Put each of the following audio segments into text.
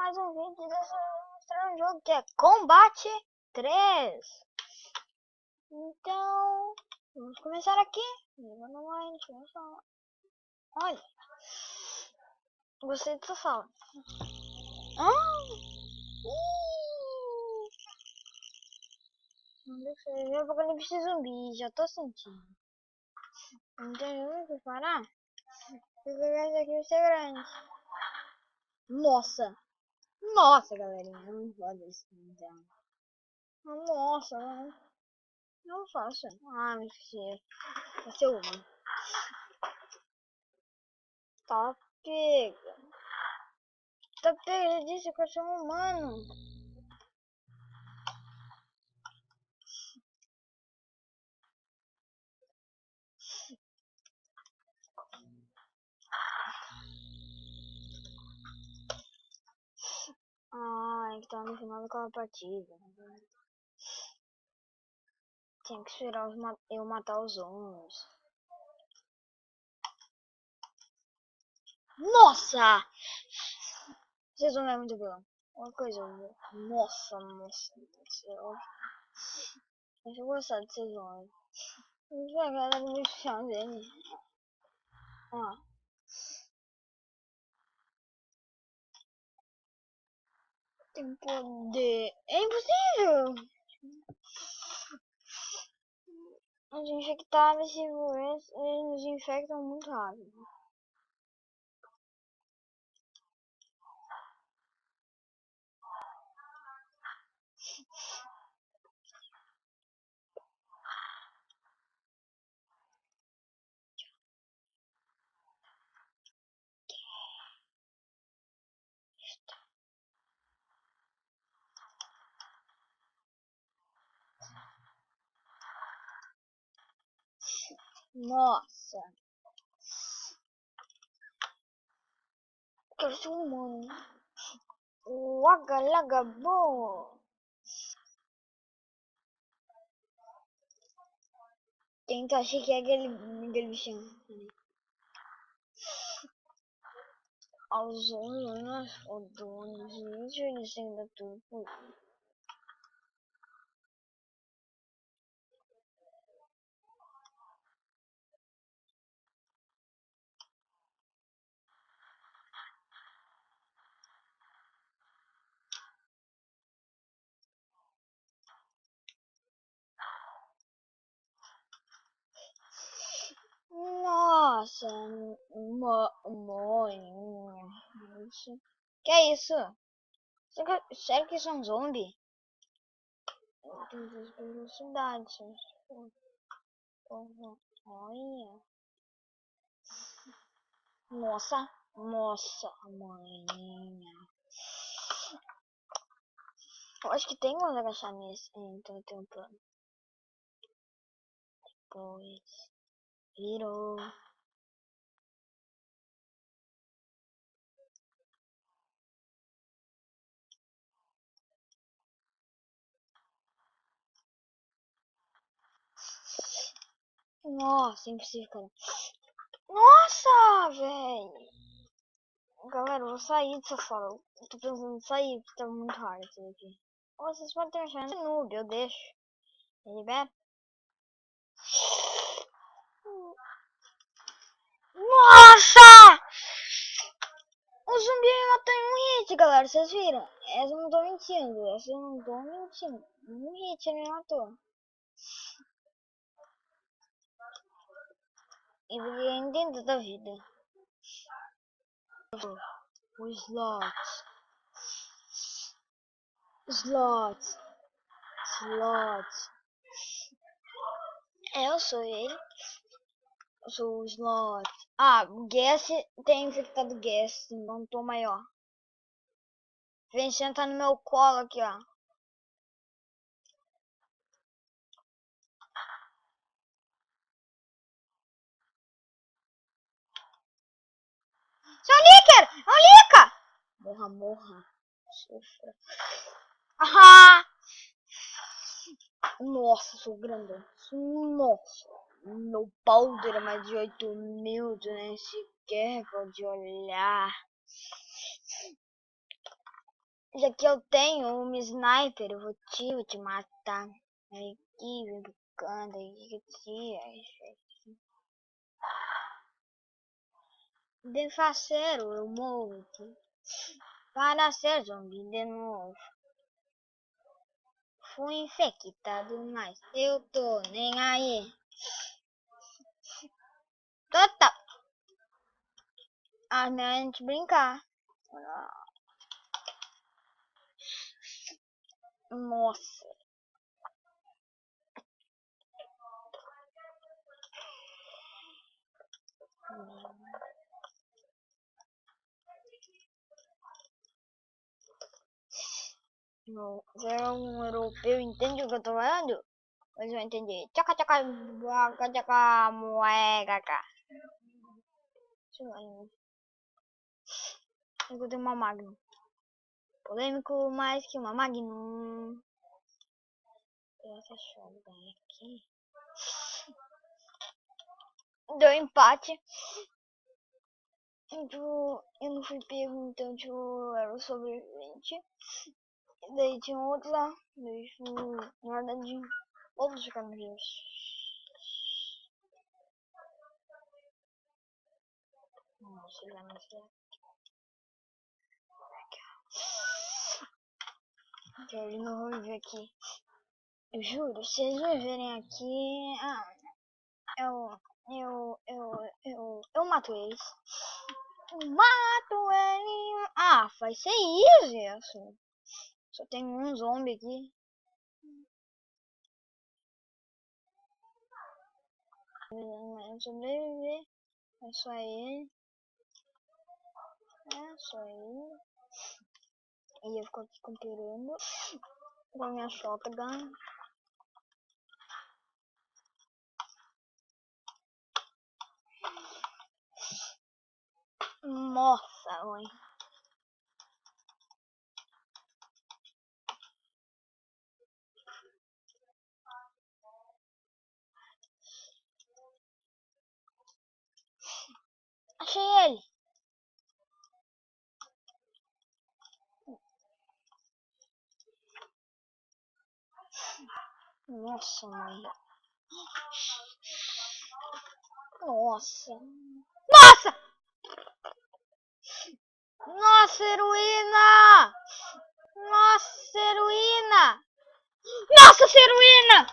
mais um vídeo mostrando um jogo que é Combate 3. Então, vamos começar aqui. Online, olha, gostei dessa sala. Não deixa eu ver apocalipse zumbi, já tô sentindo. Então vamos preparar. Porque essa aqui vai ser grande. Nossa, galerinha, não pode isso então. Nossa, não faço. Ah, mentira. Vai ser uma. Tá pega. Tá pega, já disse que eu sou um humano. Ah, então no final daquela partida. Tinha que esperar eu matar os homens. Nossa! Vocês não é muito bom. Uma coisa. Nossa. Deixa eu gostar de vocês homens. Vamos pegar ela no chão dele. Ó. Tem poder. É impossível! Os infectados, eles nos infectam muito rápido. Nossa. Eu sou humano. Wagalagaboo. Quem tu acha que é aquele bichinho? Aos homens, odores, gente, eles ainda tudo. Nossa, moinha. Que é isso? Sério que isso é um zombie? Tem duas velocidades. Olha. Nossa, maninha. Eu acho que tem como agachar nesse. Então tem um plano. Depois. Virou. Nossa, impossível, cara. Nossa, velho. Galera, eu vou sair dessa sala. Eu tô pensando em sair, porque tá muito raro isso aqui. Vocês podem ter achado noob, eu deixo. Libera. Nossa! O zumbi me matou em um hit, galera. Vocês viram? Essa eu não tô mentindo. Essa eu não tô mentindo. Um hit ele me matou. E ele ainda dentro da vida. O slot. Eu sou ele. Eu sou o slot. Ah, o Guess tem infectado Guess. Então tô maior. Vem sentar no meu colo aqui, ó. Seu Licker! É o Lica! Morra. Sofra. Ah! Nossa, sou grandão. Nossa. Meu powder é mais de 8.000, nem sequer pode olhar. Já que eu tenho um sniper, eu vou te matar. Vem aqui, vem pro canto, aqui. De faceiro, eu morro aqui. Para ser zumbi de novo. Fui infectado, mas eu tô nem aí. Total. A gente brincar. Nossa. Você é um europeu, entende o que eu tô falando? Mas eu entendi. Tchaca, tchaca, tchaca, tchaca, moega, cá. Eu tenho uma Magnum. Polêmico mais que uma Magnum. Essa shotgun aqui. Deu empate. Então, eu não fui pego, então tipo, eu era o sobrevivente. E daí tinha outro lá. Daí, tipo, na verdade, todos ficaram vivos. Nossa, já não sei. Eu não vou viver aqui. Eu juro, se vocês viverem aqui. Eu mato eles. Eu mato eles. Ah, vai ser easy assim. Só tem um zombie aqui. Sobreviver. É só ele. É só ele. E eu fico aqui camperando com a minha shotgun. Nossa, mãe. Achei ele. Nossa, mãe. Nossa. Nossa! Nossa, heroína! Nossa, heroína! Nossa, heroína!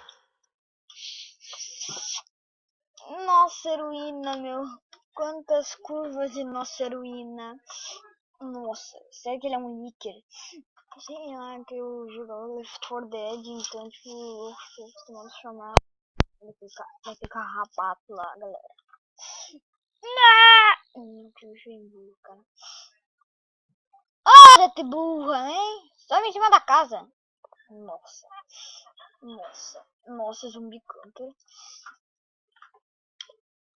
Nossa, heroína, meu. Quantas curvas de nossa heroína. Nossa, será que ele é um leaker? Sei lá, que eu jogo Left 4 Dead, então, tipo, eu estou acostumado a chamar. Vai ficar rapato lá, galera. Que burro, cara. Olha que burra, hein? Sobe em cima da casa. Nossa. Nossa. Nossa, zumbi camper.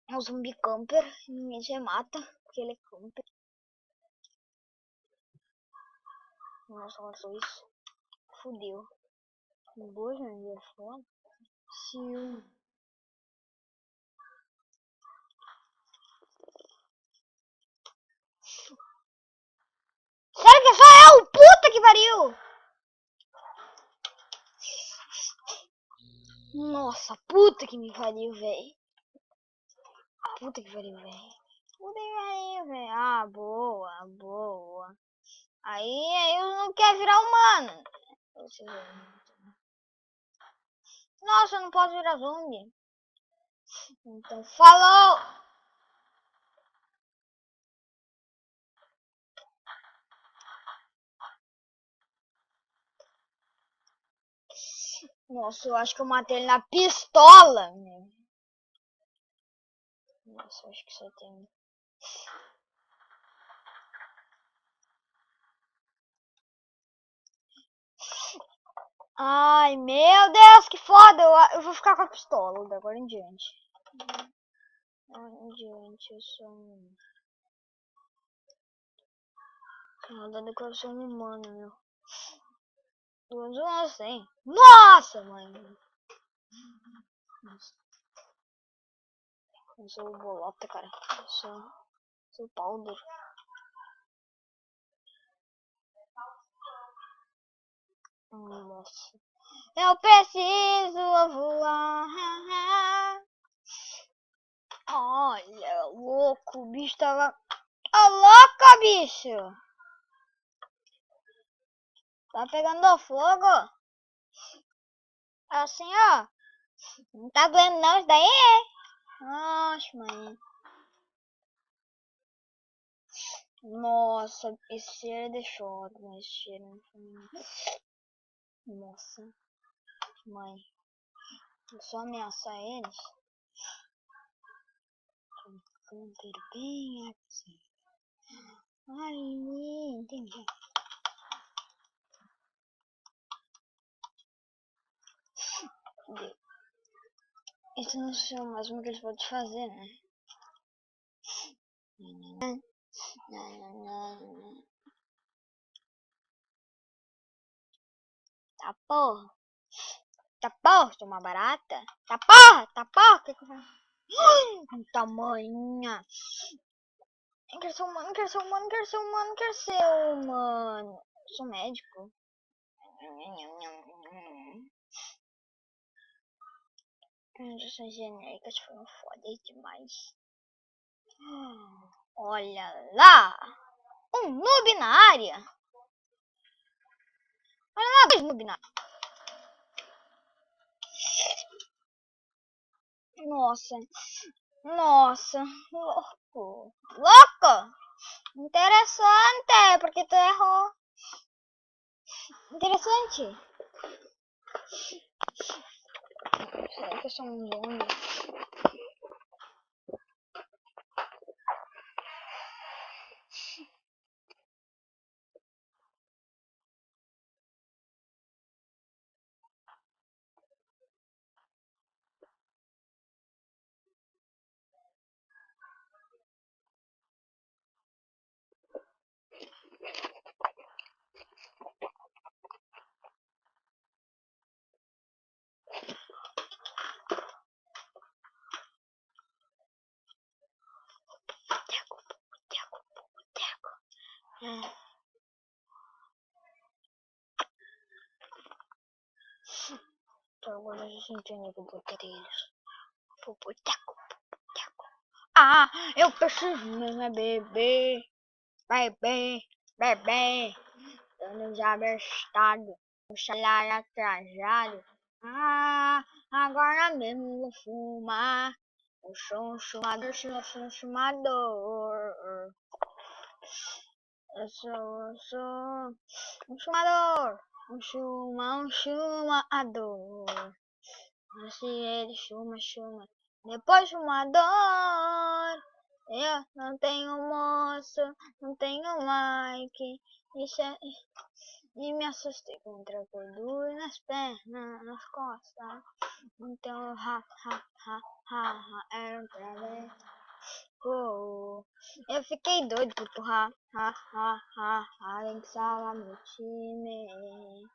É um zumbi camper. Ninguém se mata, porque ele é camper. Nossa, olha só isso. Fudeu. Boa, gente, é foda. Sim. Sério que só eu? Puta que pariu! Nossa, puta que me pariu, velho. Puta que pariu, velho. Puta que pariu, velho. Ah, boa, boa. Aí eu não quero virar humano. Nossa, eu não posso virar zombie. Então, falou! Nossa, eu acho que eu matei ele na pistola. Nossa, eu acho que só tem. Ai, meu Deus, que foda! Eu vou ficar com a pistola da agora em diante. Em diante, eu sou um. Dando que eu sou um humano, meu. Duas umas tem. Nossa, mãe! Nossa. Eu sou o bolota, cara. Eu sou o powder. Nossa. Eu preciso voar. Olha, louco, o bicho tava... Ô, louco, bicho! Tá pegando fogo. Assim, ó. Não tá doendo não, isso daí é. Nossa, mãe. Nossa, esse cheiro é de choque, mas esse cheiro... Nossa, mãe. Eu só ameaçar eles. Canteiro bem aqui. Ali, entendi. Isso não sei o máximo que eles podem fazer, né? Tá porra. Tá porra, sou uma barata. Tá porra, tá porra. Que eu... Tamanha. Quero ser humano, quero ser humano, quero ser humano, quero ser humano. Sou médico. Injeções genéricas foram foda demais. Olha lá! Um noob na área! Olha lá, dois noob na área. Nossa, nossa, louco, louco! Interessante, porque tu errou. Interessante. Será que eu sou um zombie? Então agora a gente entende o botelhos. Boteco, boteco. Ah, eu preciso beber, beber, beber. Dando já bestado, o salário atrasado. Ah, agora mesmo vou fumar. Eu sou um fumador, sou um fumador. Eu sou um fumador. Um chumador. Assim ele chuma. Depois fumador. Eu não tenho moço, não tenho like. Isso é... E me assustei com o gordura nas pernas, nas costas. Então, era pra ver. Eu fiquei doido por empurrar. Tem que salvar meu time.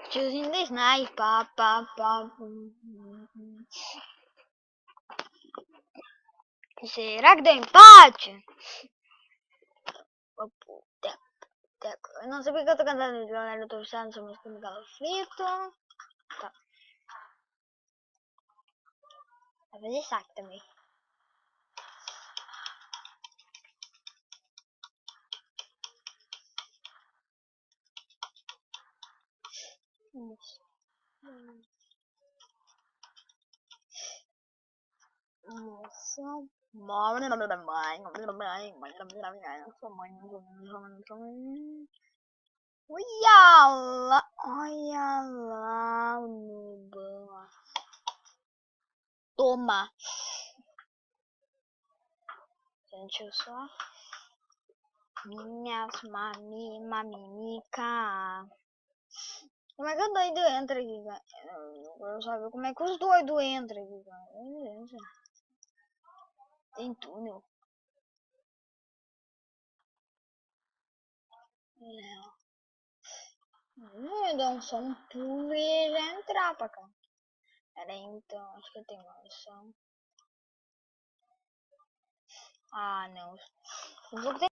Tiozinho do sniper, Será que deu empate? Eu não sei porque eu tô cantando, galera. Eu tô viciado nessa música do Galo Frito. Tá. Vai fazer saque também. Nossa. Olha lá o Nubão. Toma. Gente, só minhas mamimica. Como é que o doido entra aqui, cara? Eu quero saber como é que os doidos entram aqui, cara. Tem túnel. Não, dá só um pulo e já entrar pra cá. Pera aí, então, acho que eu tenho uma opção. Ah, não. O jogo tem